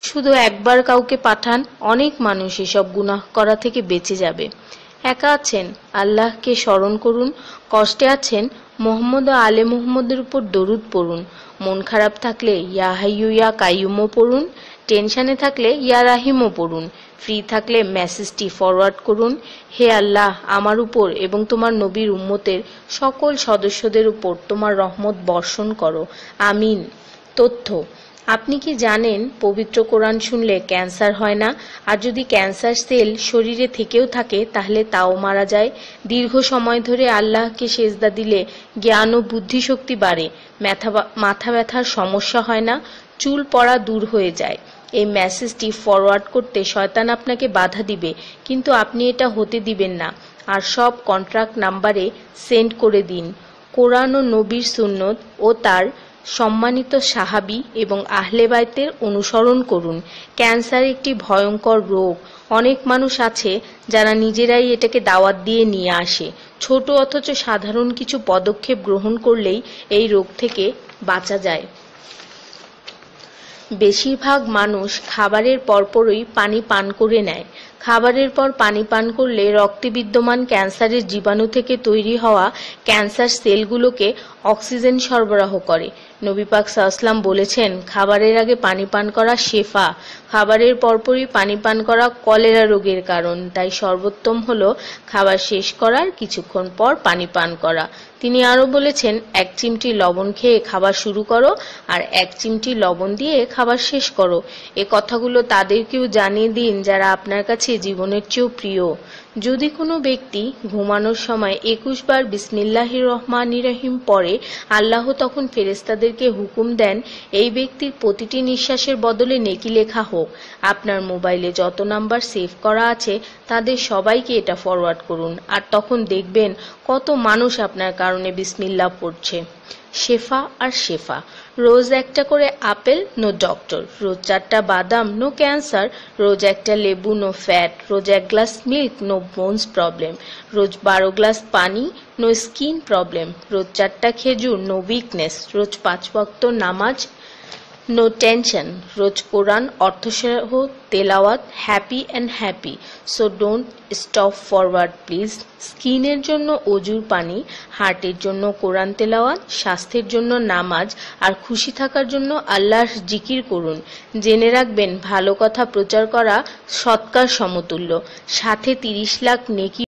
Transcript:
শুধু একবার কাউকে পাঠান, অনেক মানুষ এসব গুনাহ করা থেকে বেঁচে যাবে। একা আছেন, আল্লাহকে স্মরণ করুন। কষ্টে আছেন, মোহাম্মদ ও আলে মুহাম্মদের উপর দরুদ পড়ুন। মন খারাপ থাকলে ইয়া হাইয়ু ইয়া কাইয়ুমও পড়ুন। টেনশনে থাকলে ইয়া রাহিমও পড়ুন। ফ্রি থাকলে মেসেজটি ফরওয়ার্ড করুন, হে আল্লাহ, আমার উপর এবং তোমার নবীর উম্মতের সকল সদস্যদের উপর তোমার রহমত বর্ষণ করো, আমিন। তথ্য: আপনি কি জানেন পবিত্র কোরআন শুনলে ক্যান্সার হয় না? আর যদি ক্যান্সার সেল শরীরে থেকেও থাকে তাহলে তাও মারা যায়। দীর্ঘ সময় ধরে আল্লাহকে সেজদা দিলে জ্ঞান ও বুদ্ধিশক্তি বাড়ে। মাথা ব্যথার সমস্যা হয় না, চুল পড়া দূর হয়ে যায়। এই মেসেজটি ফরওয়ার্ড করতে শয়তান আপনাকে বাধা দিবে, কিন্তু আপনি এটা হতে দিবেন না। আর সব কন্ট্রাক্ট নাম্বারে সেন্ড করে দিন। কোরআন ও নবীর সুন্নত ও তার সম্মানিত সাহাবী এবং আহলে বাইতের অনুসরণ করুন। ক্যান্সার একটি ভয়ঙ্কর রোগ। অনেক মানুষ আছে যারা নিজেরাই এটাকে দাওয়াত দিয়ে নিয়ে আসে। ছোট অথচ সাধারণ কিছু পদক্ষেপ গ্রহণ করলেই এই রোগ থেকে বাঁচা যায়। বেশিরভাগ মানুষ খাবারের পরপরই পানি পান করে নেয়। খাবারের পর পানি পান করলে রক্তে বিদ্যমান ক্যান্সারের জীবাণু থেকে তৈরি হওয়া ক্যান্সার সেলগুলোকে অক্সিজেন সরবরাহ করে। নবী পাক সাল্লাল্লাহু বলেছেন, খাবারের আগে পানি পান করা শেফা। খাবারের পরপরই পানি পান করা কলেরা রোগের কারণ। তাই সর্বোত্তম হলো খাবার শেষ করার কিছুক্ষণ পর পানি পান করা। তিনি আরো বলেছেন, 1 চিমটি লবণ খেয়ে খাবার শুরু করো আর 1 চিমটি লবণ দিয়ে খাবার শেষ করো। এ কথাগুলো তাদেরকেও জানিয়ে দিন যারা আপনার কাছে জীবনের চেয়েও প্রিয়। যদি কোনো ব্যক্তি ঘুমানোর সময় 21 বার বিসমিল্লাহির রহমানির রহিম পড়ে, আল্লাহ তখন ফেরেশতাদেরকে হুকুম দেন এই ব্যক্তির প্রতিটি নিঃশ্বাসের বদলে নেকি লেখা হোক। আপনার মোবাইলে যত নাম্বার সেভ করা আছে তাদের সবাইকে এটা ফরওয়ার্ড করুন, আর তখন দেখবেন কত মানুষ আপনার কারণে বিসমিল্লাহ পড়ছে। শেফা আর শেফা। রোজ একটা করে আপেল, নো ডক্টর। রোজ 4টা বাদাম, নো ক্যান্সার। রোজ একটা লেবু, নো ফ্যাট। রোজ 1 glass milk, no bones problem. রোজ 12 গ্লাস পানি, নো স্কিন প্রবলেম। রোজ 4টা খেজুর, নো উইকনেস। রোজ 5 ওয়াক্ত নামাজ, নো টেনশন। রোজ কোরআন অর্থসহ তেলাওয়াত, happy and happy. So don't stop forward please. স্কিনের জন্য অজুর পানি, হার্টের জন্য কোরআন তেলাওয়াত, স্বাস্থ্যের জন্য নামাজ, আর খুশি থাকার জন্য আল্লাহর জিকির করুন। জেনে রাখবেন, ভালো কথা প্রচার করা সৎকার সমতুল্য, সাথে 30 লাখ নেকি